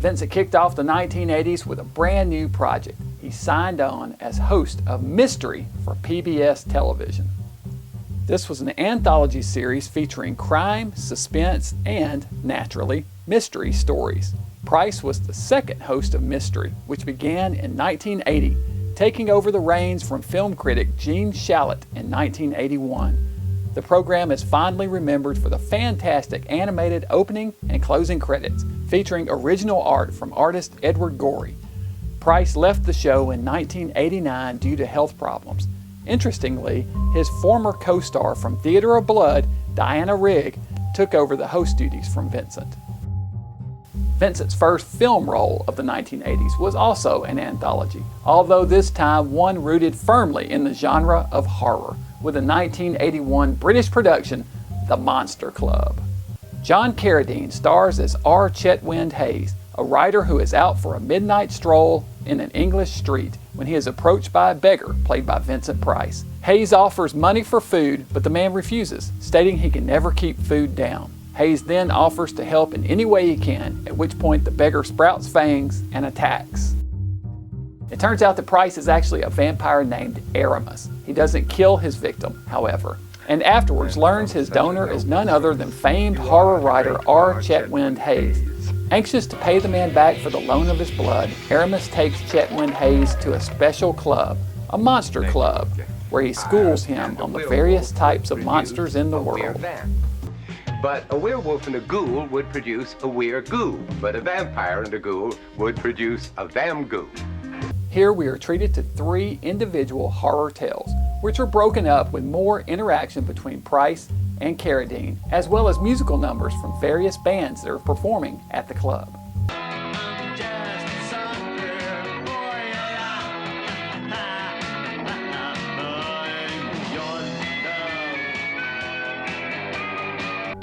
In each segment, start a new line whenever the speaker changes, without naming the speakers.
Vincent kicked off the 1980s with a brand new project. He signed on as host of Mystery for PBS television. This was an anthology series featuring crime, suspense, and, naturally, mystery stories. Price was the second host of Mystery, which began in 1980, taking over the reins from film critic Gene Shalit in 1981. The program is fondly remembered for the fantastic animated opening and closing credits, featuring original art from artist Edward Gorey. Price left the show in 1989 due to health problems. Interestingly, his former co-star from Theater of Blood, Diana Rigg, took over the host duties from Vincent. Vincent's first film role of the 1980s was also an anthology, although this time one rooted firmly in the genre of horror, with a 1981 British production, The Monster Club. John Carradine stars as R. Chetwynd-Hayes, a writer who is out for a midnight stroll in an English street when he is approached by a beggar played by Vincent Price. Hayes offers money for food, but the man refuses, stating he can never keep food down. Hayes then offers to help in any way he can, at which point the beggar sprouts fangs and attacks. It turns out that Price is actually a vampire named Aramis. He doesn't kill his victim, however, and afterwards learns his donor is none other than famed horror writer R. Chetwynd-Hayes. Anxious to pay the man back for the loan of his blood, Aramis takes Chetwynd-Hayes to a special club, a monster club, where he schools him on the various types of monsters in the world.
But a werewolf and a ghoul would produce a were-goo, but a vampire and a ghoul would produce a vam-goo.
Here we are treated to 3 individual horror tales, which are broken up with more interaction between Price and Carradine, as well as musical numbers from various bands that are performing at the club.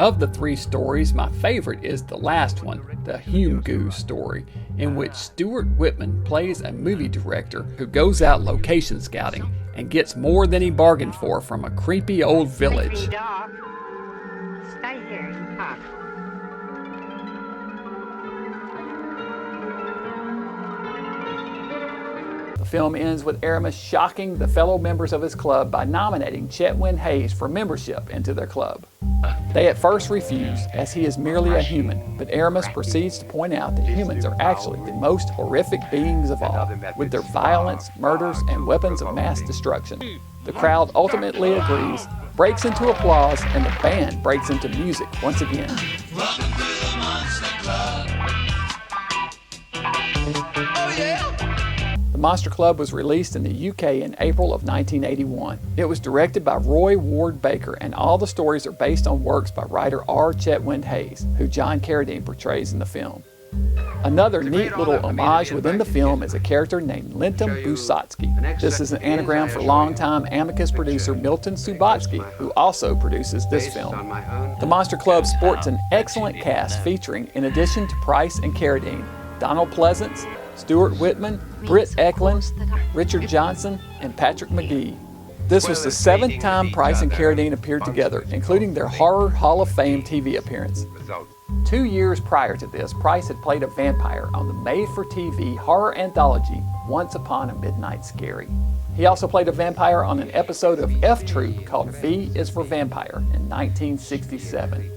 Of the 3 stories, my favorite is the last one, the Hume-Goo story, in which Stuart Whitman plays a movie director who goes out location scouting and gets more than he bargained for from a creepy old village.
Stay here and talk.
The film ends with Aramis shocking the fellow members of his club by nominating Chetwynd-Hayes for membership into their club. They at first refuse, as he is merely a human, but Aramis proceeds to point out that humans are actually the most horrific beings of all, with their violence, murders, and weapons of mass destruction. The crowd ultimately agrees, breaks into applause, and the band breaks into music once again. The Monster Club was released in the UK in April of 1981. It was directed by Roy Ward Baker, and all the stories are based on works by writer R. Chetwynd-Hayes, who John Carradine portrays in the film. Another neat little homage within the film is a character named Linton Busatsky. This is an anagram for longtime Amicus producer Milton Subotsky, who also produces this film. The Monster Club sports an excellent cast featuring, in addition to Price and Carradine, Donald Pleasance, Stuart Whitman, Britt Eklund, Richard Johnson, and Patrick McGee. This was the 7th time Price and Carradine appeared together, including their Horror Hall of Fame TV appearance. 2 years prior to this, Price had played a vampire on the made-for-TV horror anthology Once Upon a Midnight Scary. He also played a vampire on an episode of F Troop called V is for Vampire in 1967.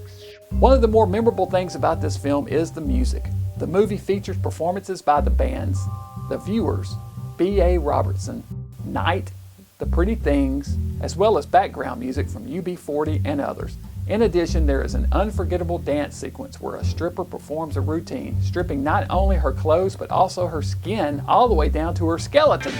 One of the more memorable things about this film is the music. The movie features performances by the bands The Viewers, B.A. Robertson, Night, The Pretty Things, as well as background music from UB40 and others. In addition, there is an unforgettable dance sequence where a stripper performs a routine, stripping not only her clothes but also her skin all the way down to her skeleton.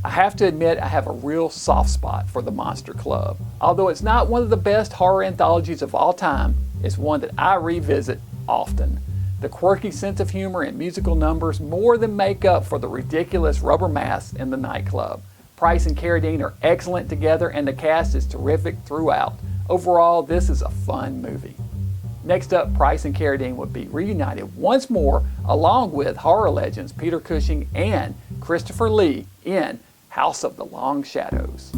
I have to admit I have a real soft spot for the Monster Club. Although it's not one of the best horror anthologies of all time, it's one that I revisit often. The quirky sense of humor and musical numbers more than make up for the ridiculous rubber masks in the nightclub. Price and Carradine are excellent together and the cast is terrific throughout. Overall, this is a fun movie. Next up, Price and Carradine would be reunited once more along with horror legends Peter Cushing and Christopher Lee in House of the Long Shadows.